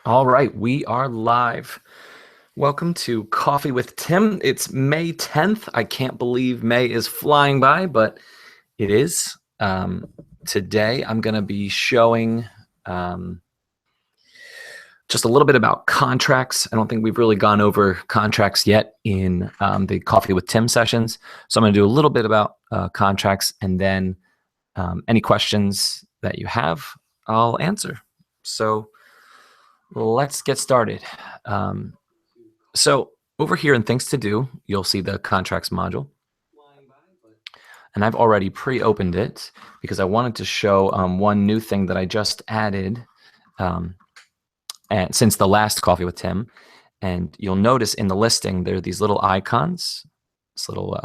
All right, we are live. Welcome to Coffee with Tim. It's May 10th. I can't believe May is flying by, but it is. Today, I'm going to be showing just a little bit about contracts. I don't think we've really gone over contracts yet in the Coffee with Tim sessions. So I'm going to do a little bit about contracts, and then any questions that you have, I'll answer. So let's get started. So over here in Things to Do, you'll see the contracts module. And I've already pre-opened it because I wanted to show one new thing that I just added and since the last Coffee with Tim. And you'll notice in the listing, there are these little icons, this little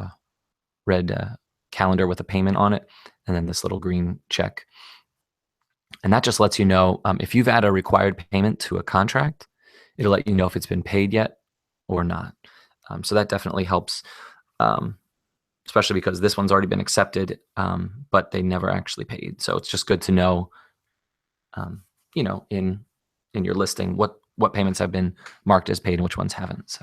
red calendar with a payment on it, and then this little green check. And that just lets you know if you've added a required payment to a contract, it'll let you know if it's been paid yet or not. So that definitely helps, especially because this one's already been accepted, but they never actually paid. So it's just good to know, in your listing what payments have been marked as paid and which ones haven't.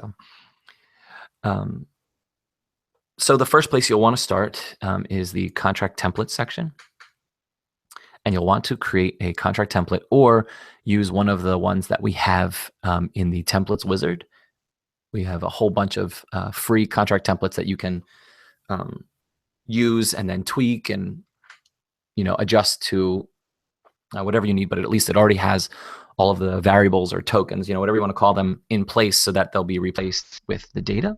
So the first place you'll want to start is the contract template section. And you'll want to create a contract template or use one of the ones that we have in the templates wizard. We have a whole bunch of free contract templates that you can use and then tweak and adjust to whatever you need, but at least it already has all of the variables or tokens, whatever you want to call them, in place so that they'll be replaced with the data.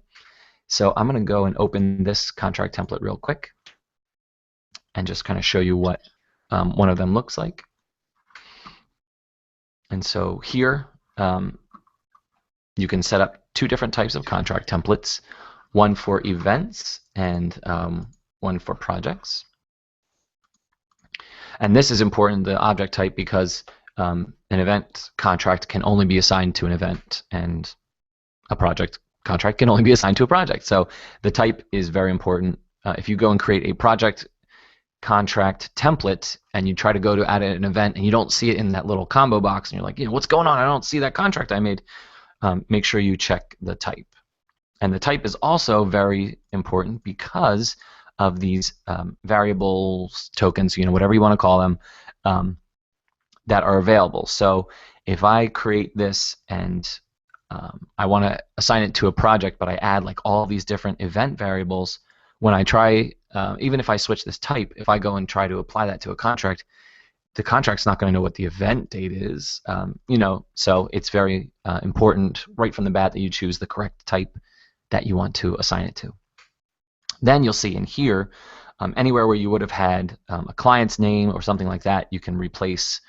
So I'm going to go and open this contract template real quick and just kind of show you what one of them looks like. And so here you can set up two different types of contract templates, one for events and one for projects. And this is important, the object type, because an event contract can only be assigned to an event, and a project contract can only be assigned to a project. So the type is very important. If you go and create a project contract template and you try to go to add an event and you don't see it in that little combo box and you're like, what's going on? I don't see that contract I made. Make sure you check the type. And the type is also very important because of these variables, tokens, whatever you want to call them, that are available. So if I create this and I want to assign it to a project, but I add like all these different event variables, when I try, even if I switch this type, if I go and try to apply that to a contract, the contract's not going to know what the event date is, so it's very important right from the bat that you choose the correct type that you want to assign it to. Then you'll see in here, anywhere where you would have had a client's name or something like that, you can replace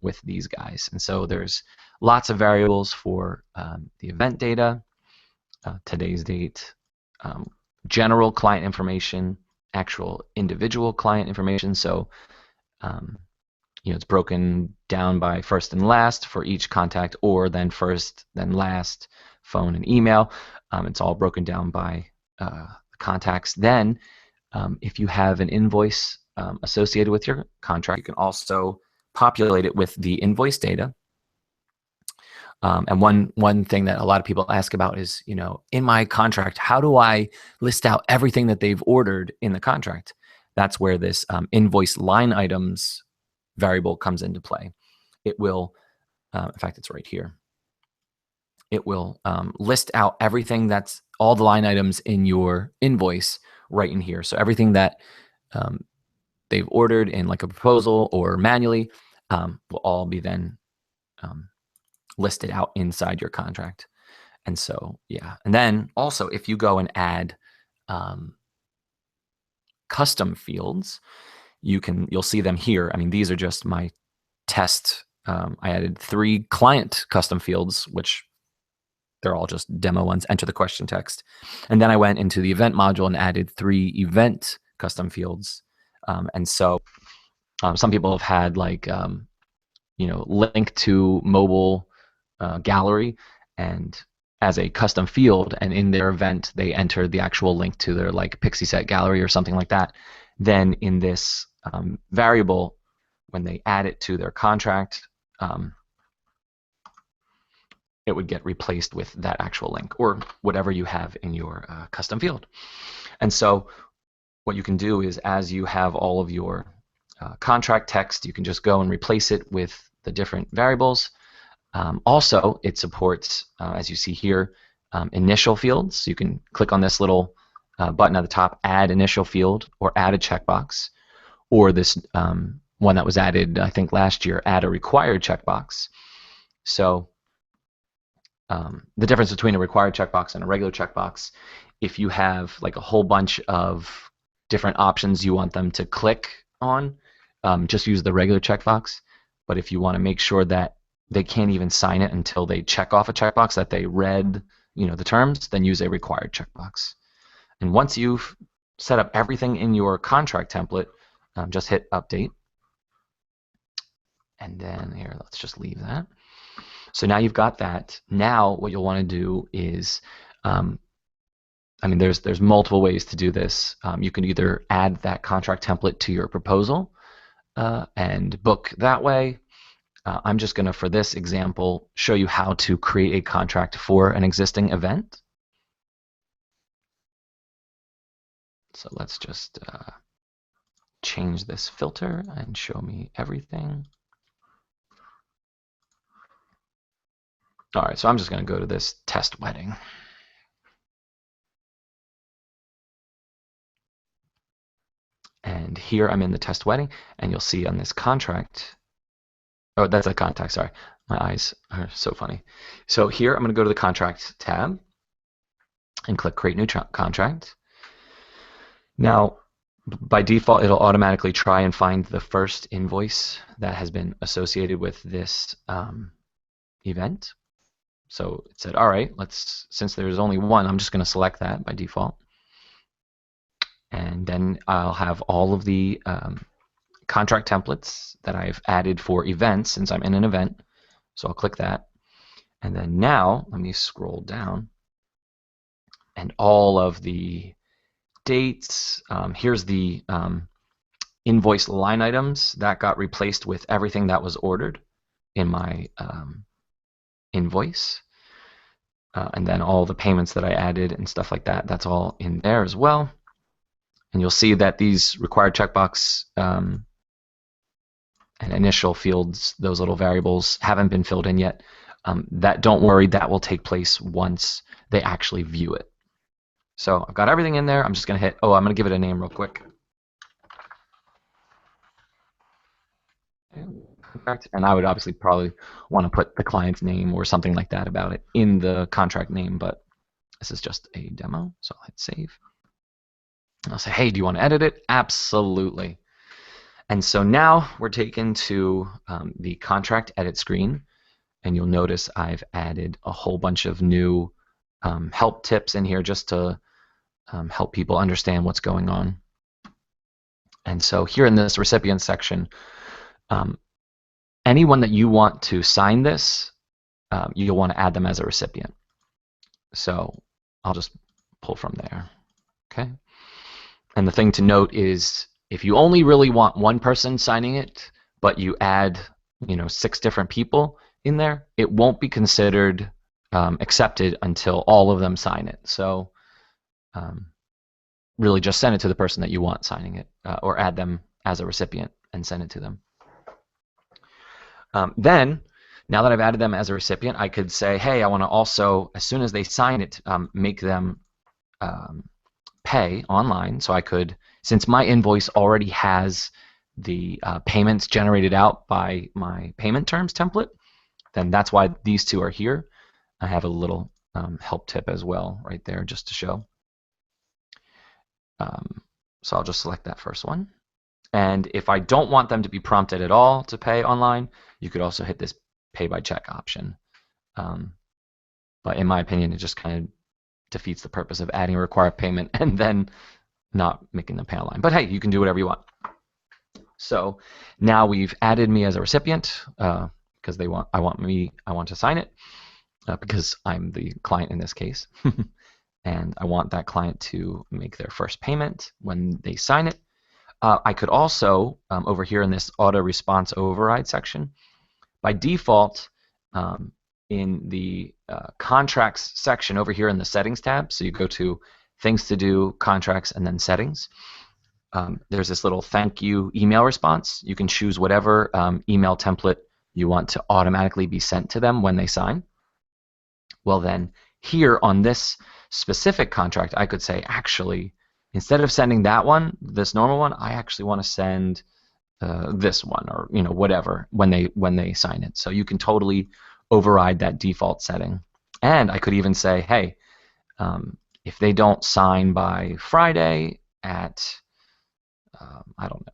with these guys. And so there's lots of variables for the event data, today's date, general client information, actual individual client information. So it's broken down by first and last for each contact, or then first, then last, phone and email. It's all broken down by contacts. Then if you have an invoice associated with your contract, you can also populate it with the invoice data. And one thing that a lot of people ask about is, in my contract, how do I list out everything that they've ordered in the contract? That's where this invoice line items variable comes into play. It will, in fact, it's right here. It will list out everything that's all the line items in your invoice right in here. So everything that they've ordered in like a proposal or manually will all be then listed out inside your contract. And so, yeah. And then also, if you go and add custom fields, you'll see them here. I mean, these are just my test. I added 3 client custom fields, which they're all just demo ones. Enter the question text. And then I went into the event module and added 3 event custom fields. And so some people have had like, link to mobile gallery and as a custom field, and in their event they enter the actual link to their like Pixifi gallery or something like that. Then in this variable, when they add it to their contract, it would get replaced with that actual link or whatever you have in your custom field. And so what you can do is, as you have all of your contract text, you can just go and replace it with the different variables. Also, it supports, as you see here, initial fields. You can click on this little button at the top, add initial field, or add a checkbox, or this one that was added, I think, last year, add a required checkbox. So the difference between a required checkbox and a regular checkbox, if you have like a whole bunch of different options you want them to click on, just use the regular checkbox. But if you want to make sure that they can't even sign it until they check off a checkbox that they read, the terms, then use a required checkbox. And once you've set up everything in your contract template, just hit update. And then here, let's just leave that. So now you've got that. Now what you'll want to do is, there's multiple ways to do this. You can either add that contract template to your proposal and book that way. I'm just going to, for this example, show you how to create a contract for an existing event. So let's just change this filter and show me everything. All right, so I'm just going to go to this test wedding. And here I'm in the test wedding, and you'll see on this contract, oh, that's a contact, sorry. My eyes are so funny. So here I'm going to go to the contract tab and click create new contract. Now, by default, it'll automatically try and find the first invoice that has been associated with this event. So it said, all right, since there's only one, I'm just going to select that by default. And then I'll have all of the contract templates that I've added for events since I'm in an event. So I'll click that. And then now, let me scroll down. And all of the dates, here's the invoice line items that got replaced with everything that was ordered in my invoice. And then all the payments that I added and stuff like that, that's all in there as well. And you'll see that these required checkbox and initial fields, those little variables, haven't been filled in yet. Don't worry, that will take place once they actually view it. So I've got everything in there. I'm just going to hit, I'm going to give it a name real quick. And I would obviously probably want to put the client's name or something like that about it in the contract name, but this is just a demo, so I'll hit save. And I'll say, hey, do you want to edit it? Absolutely. And so now we're taken to the contract edit screen, and you'll notice I've added a whole bunch of new help tips in here just to help people understand what's going on. And so here in this recipient section, anyone that you want to sign this, you'll want to add them as a recipient. So I'll just pull from there. Okay. And the thing to note is, if you only really want one person signing it, but you add 6 different people in there, it won't be considered accepted until all of them sign it. So really just send it to the person that you want signing it, or add them as a recipient and send it to them. Then, now that I've added them as a recipient, I could say, hey, I want to also, as soon as they sign it, make them pay online. So I could, since my invoice already has the payments generated out by my payment terms template, then that's why these two are here. I have a little help tip as well right there just to show. So I'll just select that first one. And if I don't want them to be prompted at all to pay online, you could also hit this pay by check option. But in my opinion, it just kind of defeats the purpose of adding a required payment and then not making them pay online. But hey, you can do whatever you want. So now we've added me as a recipient because I want to sign it because I'm the client in this case. And I want that client to make their first payment when they sign it. I could also, over here in this auto response override section, by default, in the contracts section over here in the settings tab. So you go to things to do, contracts, and then settings. There's this little thank you email response. You can choose whatever email template you want to automatically be sent to them when they sign. Well, then here on this specific contract, I could say, actually, instead of sending that one, this normal one, I actually want to send this one, or whatever, when they sign it. So you can totally override that default setting. And I could even say, hey, if they don't sign by Friday at I don't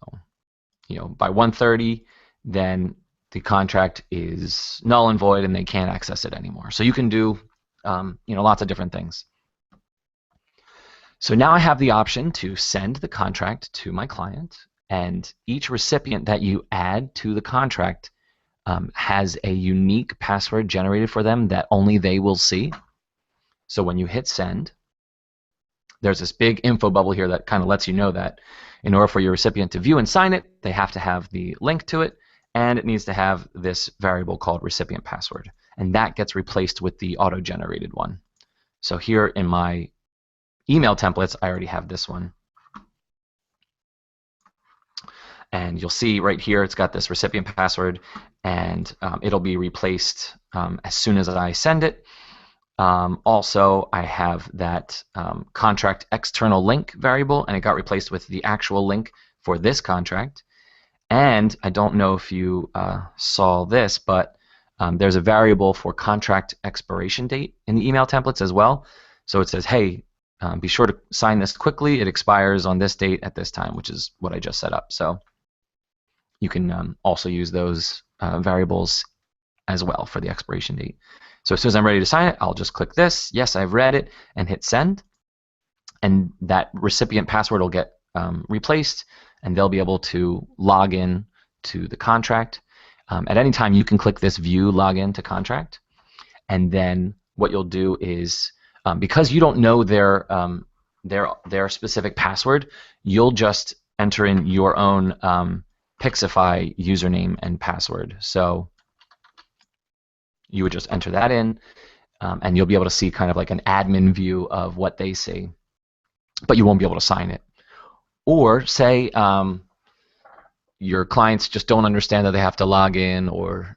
know, by 1:30, then the contract is null and void and they can't access it anymore. So you can do lots of different things. So now I have the option to send the contract to my client, and each recipient that you add to the contract has a unique password generated for them that only they will see. So when you hit send, there's this big info bubble here that kind of lets you know that in order for your recipient to view and sign it, they have to have the link to it, and it needs to have this variable called recipient password. And that gets replaced with the auto-generated one. So here in my email templates, I already have this one. And you'll see right here, it's got this recipient password, and it'll be replaced as soon as I send it. Also, I have that contract external link variable, and it got replaced with the actual link for this contract. And I don't know if you saw this, but there's a variable for contract expiration date in the email templates as well. So it says, hey, be sure to sign this quickly. It expires on this date at this time, which is what I just set up. So you can also use those variables as well for the expiration date. So as soon as I'm ready to sign it, I'll just click this. Yes, I've read it, and hit send. And that recipient password will get replaced, and they'll be able to log in to the contract. At any time, you can click this view login to contract. And then what you'll do is, because you don't know their specific password, you'll just enter in your own Pixifi username and password. So you would just enter that in, and you'll be able to see kind of like an admin view of what they see, but you won't be able to sign it. Or say your clients just don't understand that they have to log in, or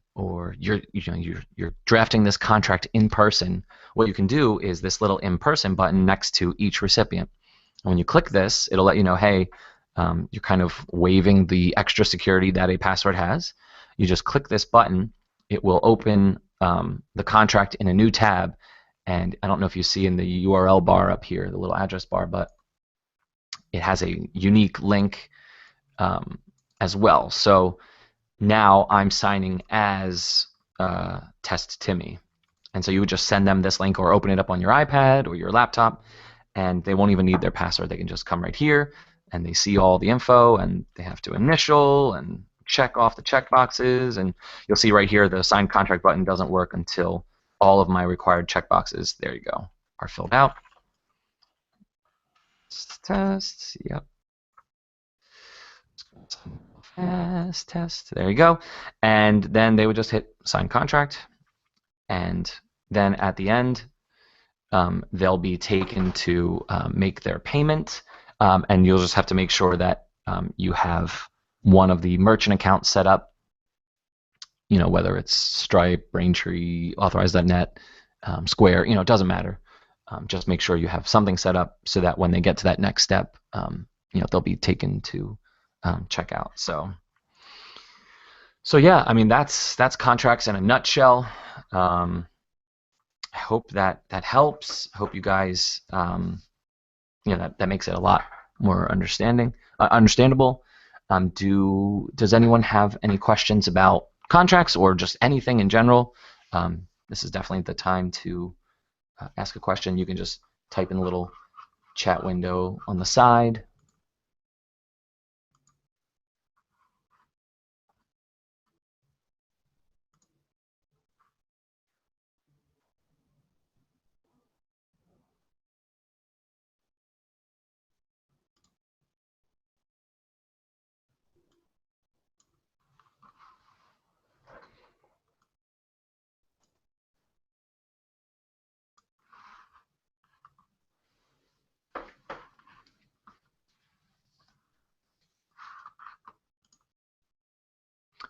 you're drafting this contract in person. What you can do is this little in person button next to each recipient. And when you click this, it'll let you know, hey, you're kind of waiving the extra security that a password has. You just click this button, it will open the contract in a new tab, and I don't know if you see in the URL bar up here, the little address bar, but it has a unique link as well. So now I'm signing as Test Timmy, and so you would just send them this link or open it up on your iPad or your laptop, and they won't even need their password. They can just come right here, and they see all the info, and they have to initial and check off the check boxes, and you'll see right here the signed contract button doesn't work until all of my required check boxes, there you go, are filled out. Test, yep. Fast test, there you go. And then they would just hit sign contract, and then at the end they'll be taken to make their payment, and you'll just have to make sure that you have one of the merchant accounts set up, whether it's Stripe, Braintree, Authorize.net, Square, it doesn't matter. Just make sure you have something set up so that when they get to that next step, they'll be taken to checkout. So yeah, I mean that's contracts in a nutshell. I hope that helps. I hope you guys, that makes it a lot more understandable. Does anyone have any questions about contracts or just anything in general? This is definitely the time to ask a question. You can just type in the little chat window on the side.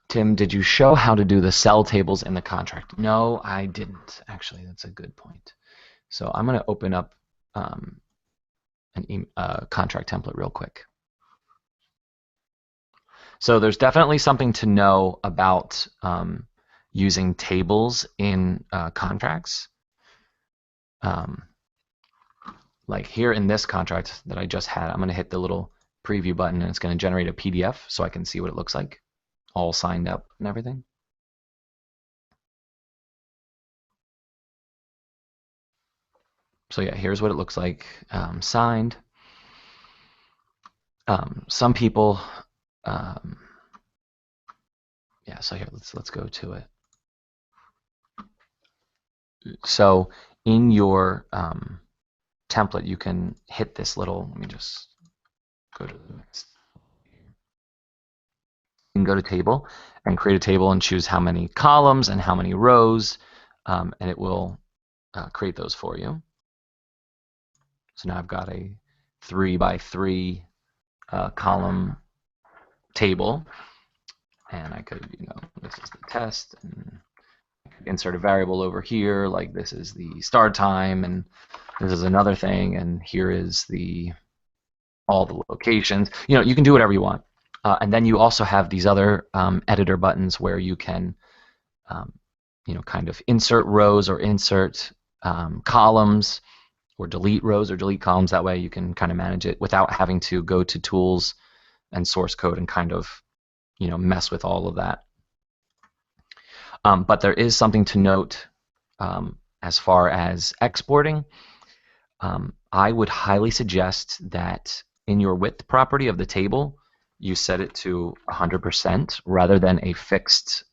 Tim, did you show how to do the cell tables in the contract? No, I didn't. Actually, that's a good point. So I'm going to open up a contract template real quick. So there's definitely something to know about using tables in contracts. Like here in this contract that I just had, I'm going to hit the little preview button and it's going to generate a PDF so I can see what it looks like, all signed up and everything. So yeah, here's what it looks like signed. Some people, yeah. So here, let's go to it. So in your template, you can hit this little. Let me just go to the next. You can go to table and create a table and choose how many columns and how many rows, and it will create those for you. So now I've got a 3x3 column table, and I could, this is the test, and I could insert a variable over here, like this is the start time, and this is another thing, and here is all the locations. You can do whatever you want. And then you also have these other editor buttons where you can, kind of insert rows or insert columns, or delete rows or delete columns. That way you can kind of manage it without having to go to tools and source code and kind of, mess with all of that. But there is something to note as far as exporting. I would highly suggest that in your width property of the table, you set it to 100% rather than a fixed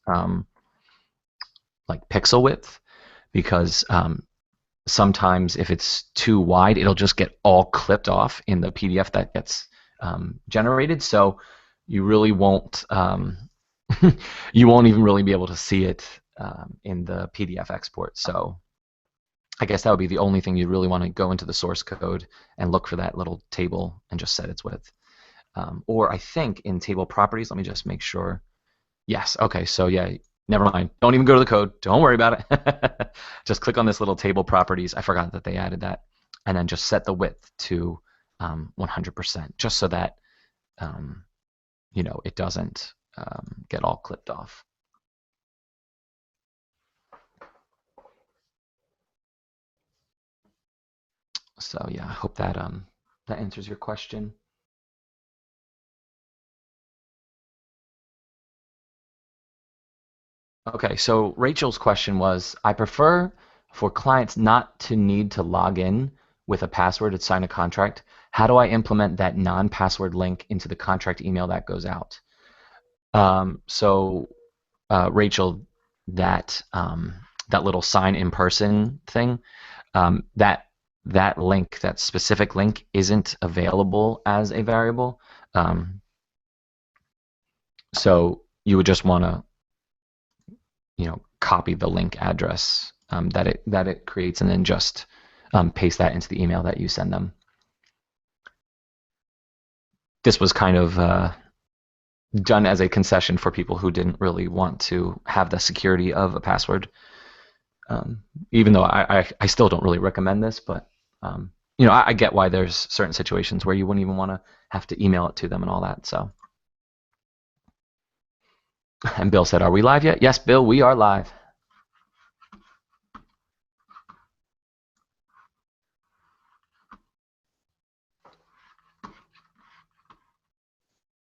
like pixel width, because sometimes if it's too wide, it'll just get all clipped off in the PDF that gets generated. So you really won't you won't even really be able to see it in the PDF export. So I guess that would be the only thing you'd really want to go into the source code and look for that little table and just set its width. Or I think in table properties, let me just make sure. Yes, okay, so yeah, never mind. Don't even go to the code. Don't worry about it. Just click on this little table properties. I forgot that they added that. And then just set the width to 100%, just so that it doesn't get all clipped off. So yeah, I hope that that answers your question. Okay, so Rachel's question was, I prefer for clients not to need to log in with a password to sign a contract. How do I implement that non-password link into the contract email that goes out? Rachel, that little sign in person thing, that link, that specific link, isn't available as a variable. So you would just want to, copy the link address that it creates, and then just paste that into the email that you send them. This was kind of done as a concession for people who didn't really want to have the security of a password. Even though I still don't really recommend this, but I get why there's certain situations where you wouldn't even want to have to email it to them and all that. So, and Bill said, "Are we live yet?" Yes, Bill, we are live.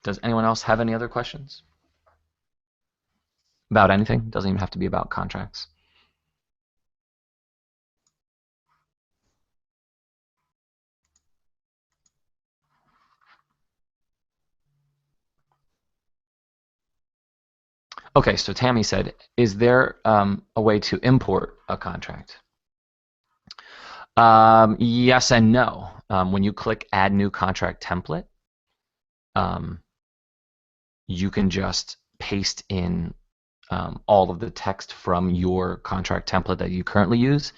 Does anyone else have any other questions about anything? Doesn't even have to be about contracts. Okay, so Tammy said, is there a way to import a contract? Yes and no. When you click Add New Contract Template, you can just paste in all of the text from your contract template that you currently use,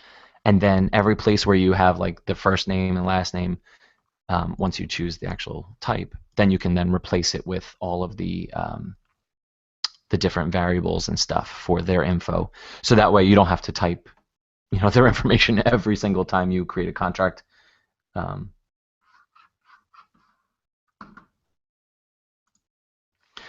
and then every place where you have like the first name and last name, once you choose the actual type, then you can then replace it with all of the the different variables and stuff for their info. So that way you don't have to type, their information every single time you create a contract.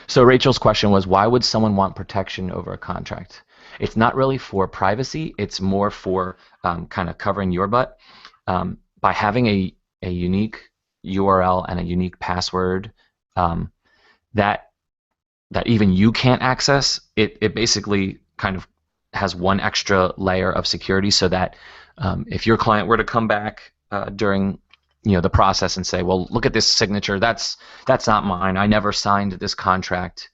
So Rachel's question was, why would someone want protection over a contract? It's not really for privacy. It's more for kind of covering your butt. By having a unique URL and a unique password that even you can't access, it basically kind of has one extra layer of security, so that if your client were to come back during the process and say, well, look at this signature, that's not mine, I never signed this contract,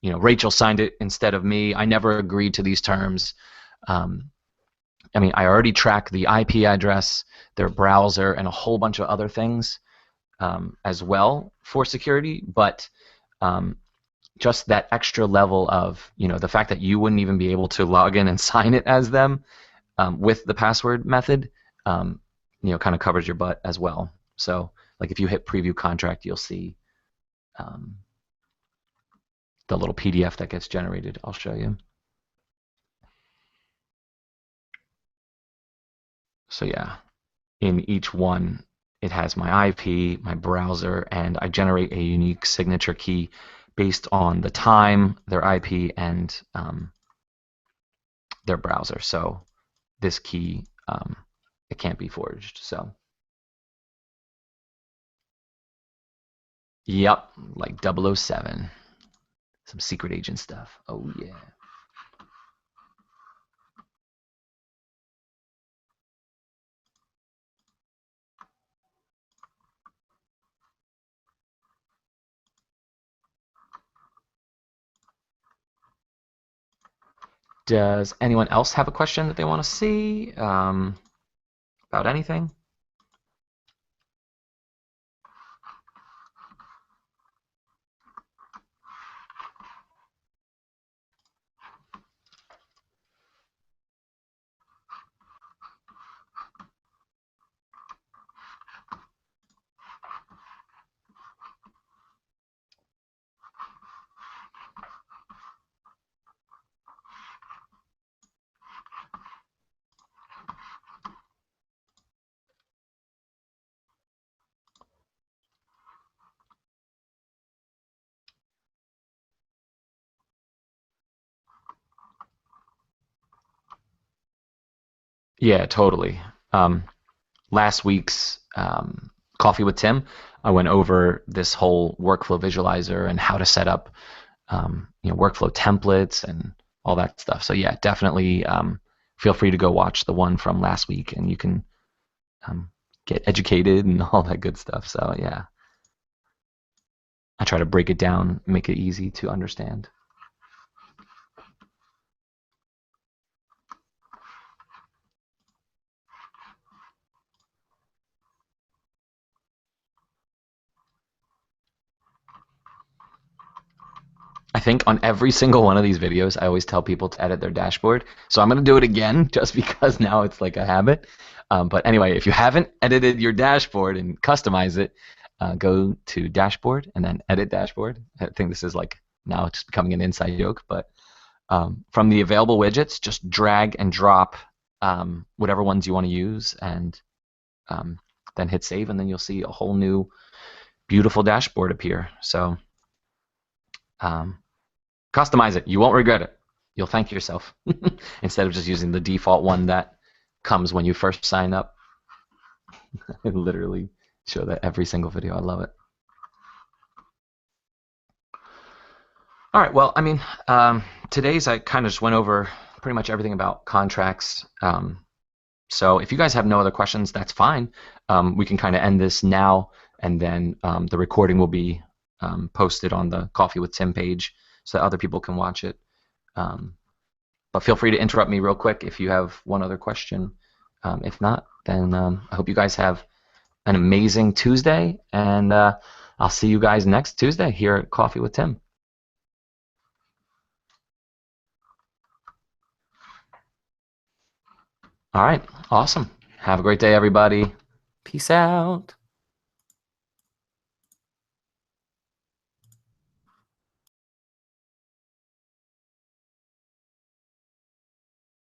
Rachel signed it instead of me, I never agreed to these terms. I already track the IP address, their browser, and a whole bunch of other things as well for security, but just that extra level of, the fact that you wouldn't even be able to log in and sign it as them with the password method, kind of covers your butt as well. So, like if you hit preview contract, you'll see the little PDF that gets generated. I'll show you. So yeah, in each one, it has my IP, my browser, and I generate a unique signature key based on the time, their IP, and their browser. So this key, it can't be forged. So yep, like 007, some secret agent stuff. Oh yeah. Does anyone else have a question that they want to see about anything? Yeah, totally. Last week's Coffee with Tim, I went over this whole workflow visualizer and how to set up workflow templates and all that stuff. So yeah, definitely feel free to go watch the one from last week, and you can get educated and all that good stuff. So yeah, I try to break it down, make it easy to understand. I think on every single one of these videos, I always tell people to edit their dashboard. So I'm going to do it again just because now it's like a habit. But anyway, if you haven't edited your dashboard and customize it, go to dashboard and then edit dashboard. I think this is like now it's just becoming an inside joke. But from the available widgets, just drag and drop whatever ones you want to use, and then hit save, and then you'll see a whole new beautiful dashboard appear. So customize it. You won't regret it. You'll thank yourself instead of just using the default one that comes when you first sign up. I literally show that every single video. I love it. All right. Well, today's I kind of just went over pretty much everything about contracts. So if you guys have no other questions, that's fine. We can kind of end this now, and then the recording will be posted on the Coffee with Tim page so that other people can watch it. But feel free to interrupt me real quick if you have one other question. If not, then I hope you guys have an amazing Tuesday, and I'll see you guys next Tuesday here at Coffee with Tim. All right, awesome. Have a great day, everybody. Peace out.